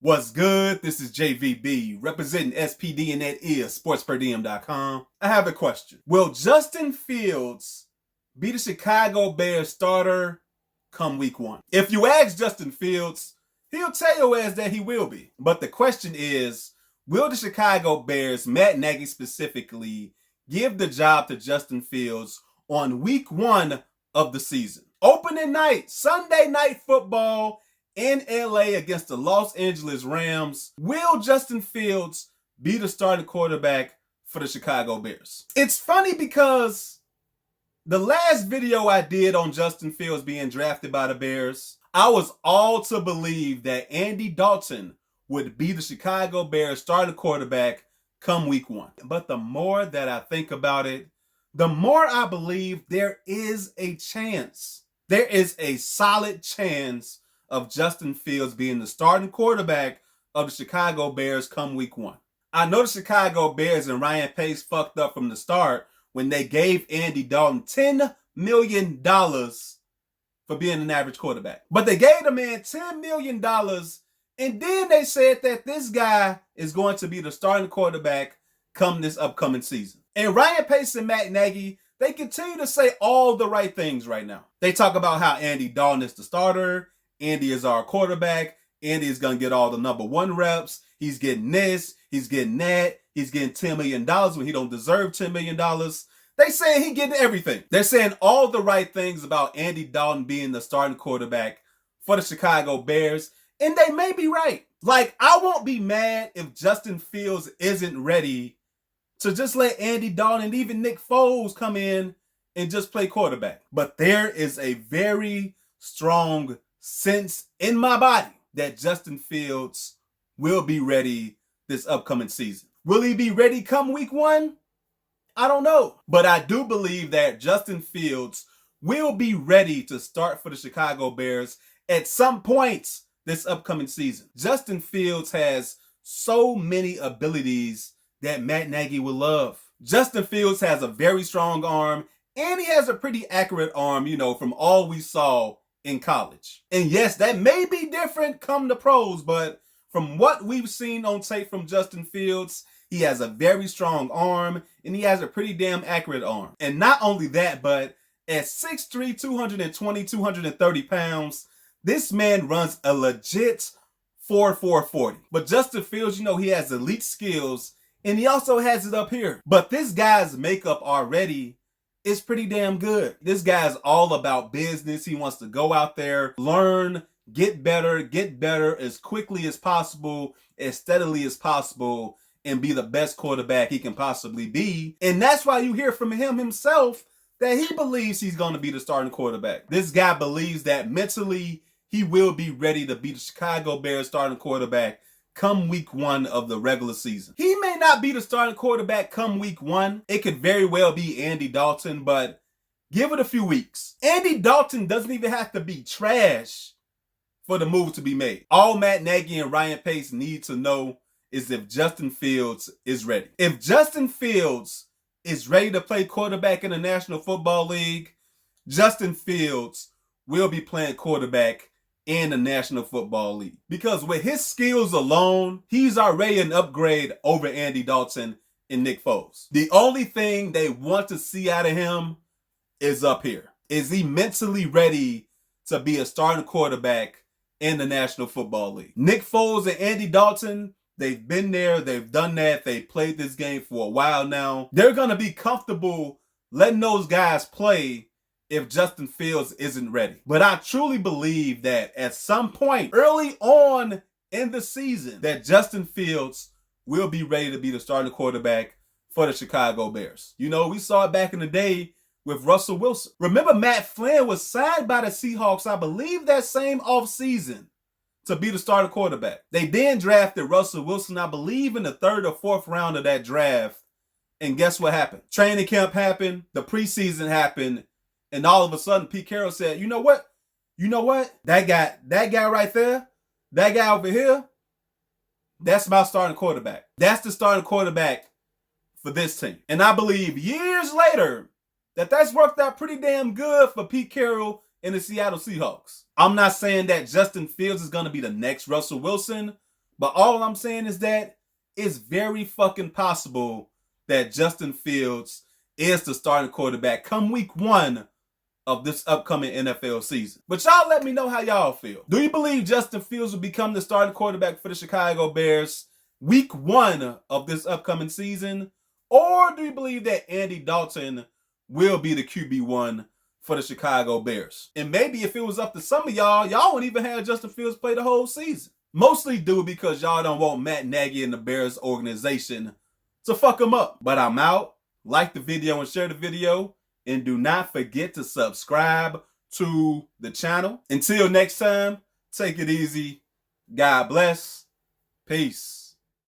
What's good? This is JVB representing SPD, and that is SportsPerDiem.com. I have a question. Will Justin Fields be the Chicago Bears starter come week 1? If you ask Justin Fields, he'll tell your ass that he will be. But the question is, will the Chicago Bears, Matt Nagy specifically, give the job to Justin Fields on week 1 of the season? Opening night, Sunday Night Football in LA against the Los Angeles Rams. Will Justin Fields be the starting quarterback for the Chicago Bears? It's funny because the last video I did on Justin Fields being drafted by the Bears, I was all to believe that Andy Dalton would be the Chicago Bears starting quarterback come week 1. But the more that I think about it, the more I believe there is a chance. There is a solid chance of Justin Fields being the starting quarterback of the Chicago Bears come week 1. I know the Chicago Bears and Ryan Pace fucked up from the start when they gave Andy Dalton $10 million for being an average quarterback. But they gave the man $10 million, and then they said that this guy is going to be the starting quarterback come this upcoming season. And Ryan Pace and Matt Nagy, they continue to say all the right things right now. They talk about how Andy Dalton is the starter, Andy is our quarterback. Andy is going to get all the number 1 reps. He's getting this. He's getting that. He's getting $10 million when he don't deserve $10 million. They saying he getting everything. They're saying all the right things about Andy Dalton being the starting quarterback for the Chicago Bears. And they may be right. Like, I won't be mad if Justin Fields isn't ready to just let Andy Dalton and even Nick Foles come in and just play quarterback. But there is a very strong sense in my body that Justin Fields will be ready this upcoming season. Will he be ready come week 1? I don't know. But I do believe that Justin Fields will be ready to start for the Chicago Bears at some point this upcoming season. Justin Fields has so many abilities that Matt Nagy will love. Justin Fields has a very strong arm, and he has a pretty accurate arm, from all we saw in college. And yes, that may be different come the pros, but from what we've seen on tape from Justin Fields, he has a very strong arm, and he has a pretty damn accurate arm. And not only that, but at 6'3", 220, 230 pounds, this man runs a legit 4.4 40. But Justin Fields, he has elite skills, and he also has it up here. But this guy's makeup already is pretty damn good. This guy's all about business. He wants to go out there, learn, get better as quickly as possible, as steadily as possible, and be the best quarterback he can possibly be. And that's why you hear from him himself that he believes he's going to be the starting quarterback. This guy believes that mentally he will be ready to be the Chicago Bears starting quarterback come week 1 of the regular season. He may not be the starting quarterback come week 1. It could very well be Andy Dalton, but give it a few weeks. Andy Dalton doesn't even have to be trash for the move to be made. All Matt Nagy and Ryan Pace need to know is if Justin Fields is ready. If Justin Fields is ready to play quarterback in the National Football League, Justin Fields will be playing quarterback in the National Football League. Because with his skills alone, he's already an upgrade over Andy Dalton and Nick Foles. The only thing they want to see out of him is up here. Is he mentally ready to be a starting quarterback in the National Football League? Nick Foles and Andy Dalton, they've been there, they've done that, they played this game for a while now. They're going to be comfortable letting those guys play if Justin Fields isn't ready. But I truly believe that at some point early on in the season that Justin Fields will be ready to be the starting quarterback for the Chicago Bears. We saw it back in the day with Russell Wilson. Remember, Matt Flynn was signed by the Seahawks, I believe that same offseason, to be the starting quarterback. They then drafted Russell Wilson, I believe in the 3rd or 4th round of that draft. And guess what happened? Training camp happened, the preseason happened, and all of a sudden, Pete Carroll said, you know what? That guy right there, that guy over here, that's my starting quarterback. That's the starting quarterback for this team. And I believe years later that's worked out pretty damn good for Pete Carroll and the Seattle Seahawks. I'm not saying that Justin Fields is going to be the next Russell Wilson, But all I'm saying is that it's very fucking possible that Justin Fields is the starting quarterback come week 1 of this upcoming NFL season. But y'all let me know how y'all feel. Do you believe Justin Fields will become the starting quarterback for the Chicago Bears week 1 of this upcoming season? Or do you believe that Andy Dalton will be the QB1 for the Chicago Bears? And maybe if it was up to some of y'all wouldn't even have Justin Fields play the whole season. Mostly do because y'all don't want Matt Nagy and the Bears organization to fuck them up. But I'm out. Like the video and share the video. And do not forget to subscribe to the channel. Until next time, take it easy. God bless. Peace.